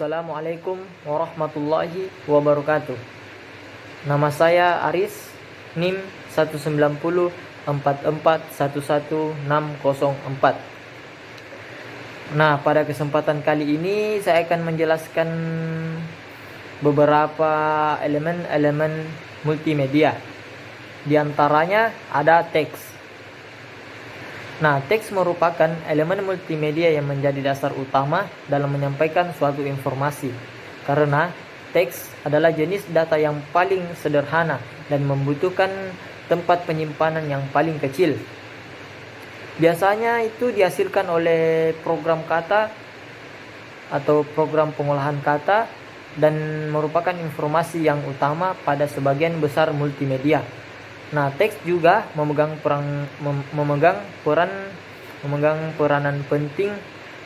Assalamualaikum warahmatullahi wabarakatuh. Nama saya Aris, NIM 19044111604. Nah, pada kesempatan kali ini saya akan menjelaskan beberapa elemen-elemen multimedia. Di antaranya ada teks. Nah, teks merupakan elemen multimedia yang menjadi dasar utama dalam menyampaikan suatu informasi. Karena teks adalah jenis data yang paling sederhana dan membutuhkan tempat penyimpanan yang paling kecil. Biasanya itu dihasilkan oleh program kata atau program pengolahan kata dan merupakan informasi yang utama pada sebagian besar multimedia. Nah, teks juga memegang peranan penting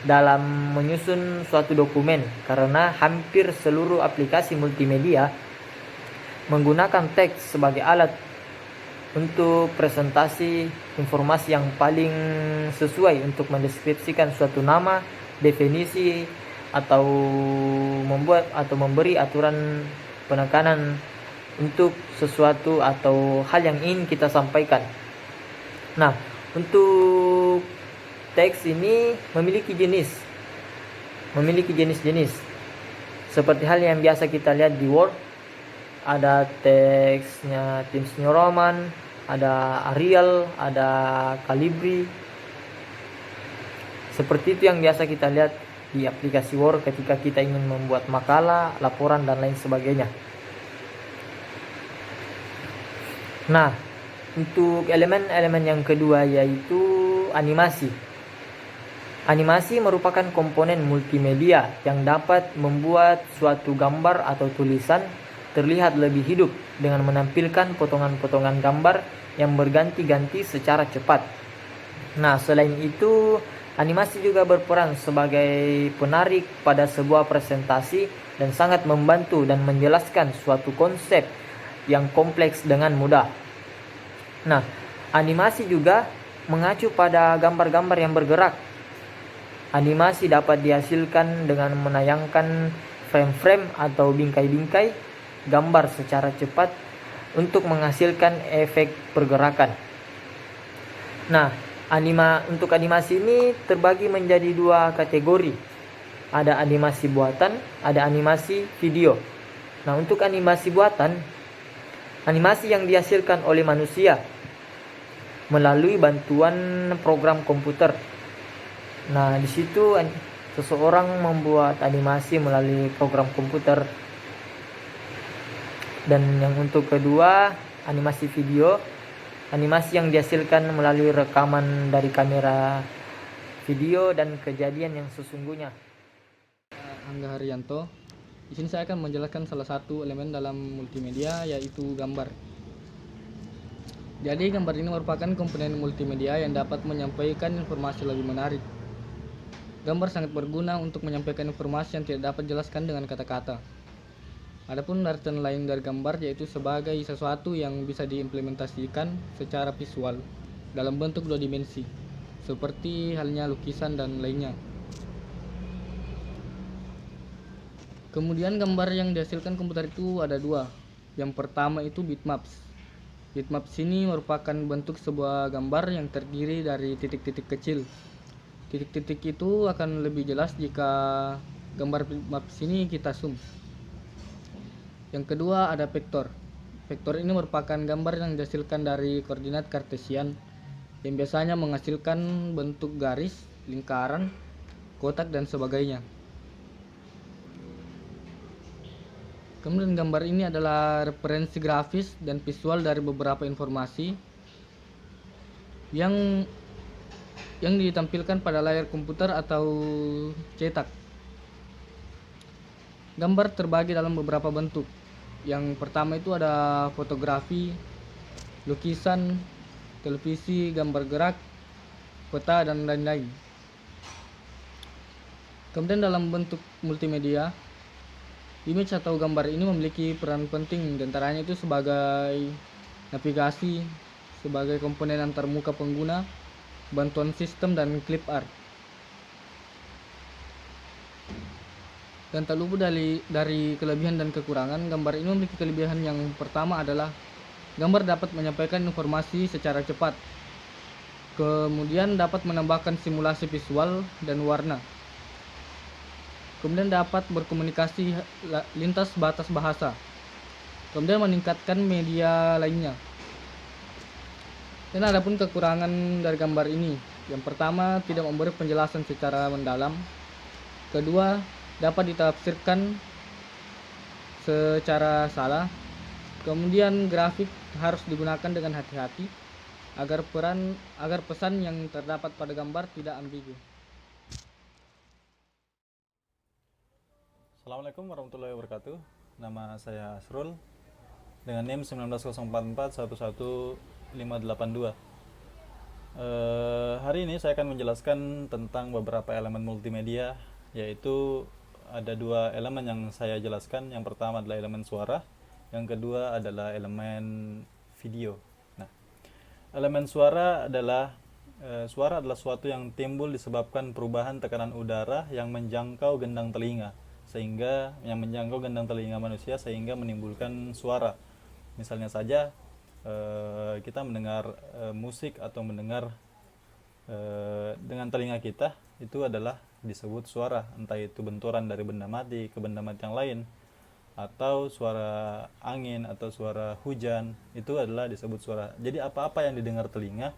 dalam menyusun suatu dokumen karena hampir seluruh aplikasi multimedia menggunakan teks sebagai alat untuk presentasi informasi yang paling sesuai untuk mendeskripsikan suatu nama, definisi, atau membuat atau memberi aturan penekanan untuk sesuatu atau hal yang ingin kita sampaikan. Nah, untuk teks ini memiliki jenis-jenis. Seperti hal yang biasa kita lihat di Word, ada teksnya Times New Roman, ada Arial, ada Calibri. Seperti itu yang biasa kita lihat di aplikasi Word ketika kita ingin membuat makalah, laporan, dan lain sebagainya. Nah, untuk elemen-elemen yang kedua yaitu animasi. Animasi merupakan komponen multimedia yang dapat membuat suatu gambar atau tulisan terlihat lebih hidup dengan menampilkan potongan-potongan gambar yang berganti-ganti secara cepat. Nah, selain itu, animasi juga berperan sebagai penarik pada sebuah presentasi dan sangat membantu dan menjelaskan suatu konsep yang kompleks dengan mudah. Nah, animasi juga mengacu pada gambar-gambar yang bergerak. Animasi dapat dihasilkan dengan menayangkan frame-frame atau bingkai-bingkai gambar secara cepat untuk menghasilkan efek pergerakan. Nah, untuk animasi ini terbagi menjadi dua kategori. Ada animasi buatan, ada animasi video. Nah, untuk animasi buatan, animasi yang dihasilkan oleh manusia melalui bantuan program komputer. Nah, di situ seseorang membuat animasi melalui program komputer. Dan yang untuk kedua, animasi video, animasi yang dihasilkan melalui rekaman dari kamera video dan kejadian yang sesungguhnya. Angga Haryanto. Di sini saya akan menjelaskan salah satu elemen dalam multimedia yaitu gambar. Jadi gambar ini merupakan komponen multimedia yang dapat menyampaikan informasi lebih menarik. Gambar sangat berguna untuk menyampaikan informasi yang tidak dapat dijelaskan dengan kata-kata. Adapun artian lain dari gambar yaitu sebagai sesuatu yang bisa diimplementasikan secara visual dalam bentuk dua dimensi, seperti halnya lukisan dan lainnya. Kemudian gambar yang dihasilkan komputer itu ada dua. Yang pertama itu bitmaps. Bitmaps ini merupakan bentuk sebuah gambar yang terdiri dari titik-titik kecil. Titik-titik itu akan lebih jelas jika gambar bitmaps ini kita zoom. Yang kedua ada vektor. Vektor ini merupakan gambar yang dihasilkan dari koordinat kartesian yang biasanya menghasilkan bentuk garis, lingkaran, kotak, dan sebagainya. Kemudian gambar ini adalah referensi grafis dan visual dari beberapa informasi yang ditampilkan pada layar komputer atau cetak. Gambar terbagi dalam beberapa bentuk. Yang pertama itu ada fotografi, lukisan, televisi, gambar gerak, peta, dan lain-lain. Kemudian dalam bentuk multimedia, image atau gambar ini memiliki peran penting, diantaranya itu sebagai navigasi, sebagai komponen antarmuka pengguna, bantuan sistem, dan clip art. Dan tak luput dari kelebihan dan kekurangan, gambar ini memiliki kelebihan yang pertama adalah gambar dapat menyampaikan informasi secara cepat. Kemudian dapat menambahkan simulasi visual dan warna. Kemudian dapat berkomunikasi lintas batas bahasa. Kemudian meningkatkan media lainnya. Dan adapun kekurangan dari gambar ini, yang pertama tidak memberi penjelasan secara mendalam. Kedua, dapat ditafsirkan secara salah. Kemudian grafik harus digunakan dengan hati-hati agar pesan yang terdapat pada gambar tidak ambigu. Assalamualaikum warahmatullahi wabarakatuh. Nama saya Asrul dengan NIM 19044111582. Hari ini saya akan menjelaskan tentang beberapa elemen multimedia, yaitu ada dua elemen yang saya jelaskan. Yang pertama adalah elemen suara, yang kedua adalah elemen video. Nah, elemen suara adalah suatu yang timbul disebabkan perubahan tekanan udara yang menjangkau gendang telinga manusia sehingga menimbulkan suara. Misalnya saja kita mendengar musik atau mendengar dengan telinga kita, itu adalah disebut suara, entah itu benturan dari benda mati ke benda mati yang lain, atau suara angin atau suara hujan, itu adalah disebut suara. Jadi apa-apa yang didengar telinga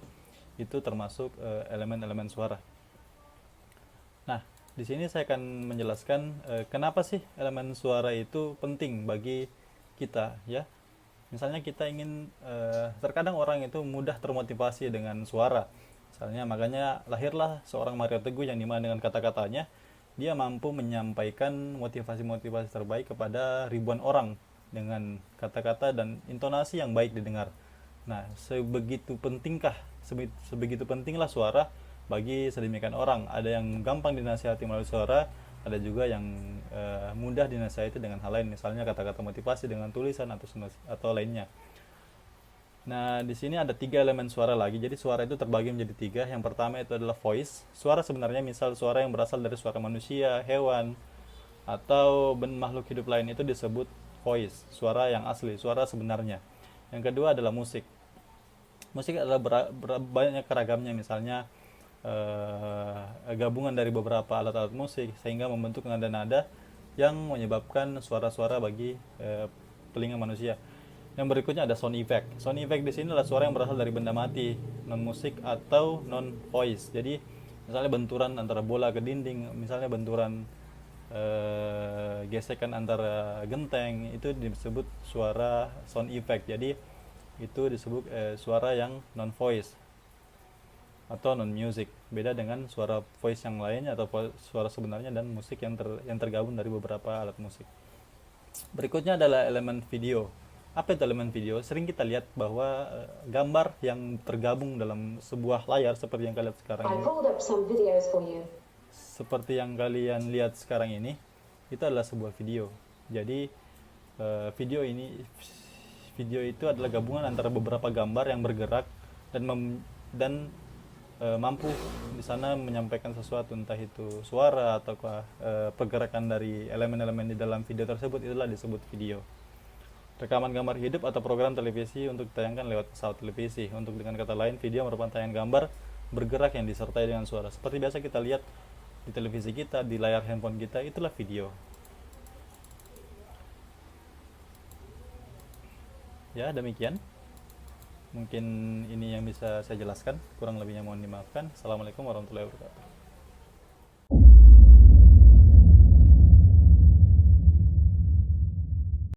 itu termasuk elemen-elemen suara. Nah, di sini saya akan menjelaskan kenapa sih elemen suara itu penting bagi kita, ya. Misalnya kita ingin, terkadang orang itu mudah termotivasi dengan suara. Misalnya makanya lahirlah seorang Mario Teguh yang dimana dengan kata-katanya dia mampu menyampaikan motivasi-motivasi terbaik kepada ribuan orang dengan kata-kata dan intonasi yang baik didengar. Nah, sebegitu pentinglah suara bagi sedemikian orang. Ada yang gampang dinasihati melalui suara, ada juga yang mudah dinasihati dengan hal lain, misalnya kata-kata motivasi dengan tulisan atau lainnya. Nah, di sini ada 3 elemen suara lagi. Jadi suara itu terbagi menjadi 3. Yang pertama itu adalah voice. Suara sebenarnya misal suara yang berasal dari suara manusia, hewan, atau makhluk hidup lain, itu disebut voice, suara yang asli, suara sebenarnya. Yang kedua adalah musik. Musik adalah banyak keragamnya, misalnya gabungan dari beberapa alat-alat musik sehingga membentuk nada-nada yang menyebabkan suara-suara bagi telinga manusia. Yang berikutnya ada sound effect. Sound effect di sini adalah suara yang berasal dari benda mati, non musik atau non voice. Jadi misalnya benturan antara bola ke dinding, misalnya benturan gesekan antara genteng, itu disebut suara sound effect. Jadi itu disebut suara yang non voice atau non music. Beda dengan suara voice yang lainnya atau suara sebenarnya dan musik yang tergabung dari beberapa alat musik. Berikutnya adalah elemen video. Apa itu elemen video? Sering kita lihat bahwa gambar yang tergabung dalam sebuah layar seperti yang kalian lihat sekarang ini. Seperti yang kalian lihat sekarang ini, itu adalah sebuah video. Jadi video itu adalah gabungan antara beberapa gambar yang bergerak dan mampu di sana menyampaikan sesuatu, entah itu suara ataukah pergerakan dari elemen-elemen di dalam video tersebut, itulah disebut video. Rekaman gambar hidup atau program televisi untuk ditayangkan lewat pesawat televisi. Untuk dengan kata lain, video merupakan tayangan gambar bergerak yang disertai dengan suara. Seperti biasa kita lihat di televisi kita, di layar handphone kita, itulah video. Ya, demikian. Mungkin ini yang bisa saya jelaskan, kurang lebihnya mohon dimaafkan. Assalamualaikum warahmatullahi wabarakatuh.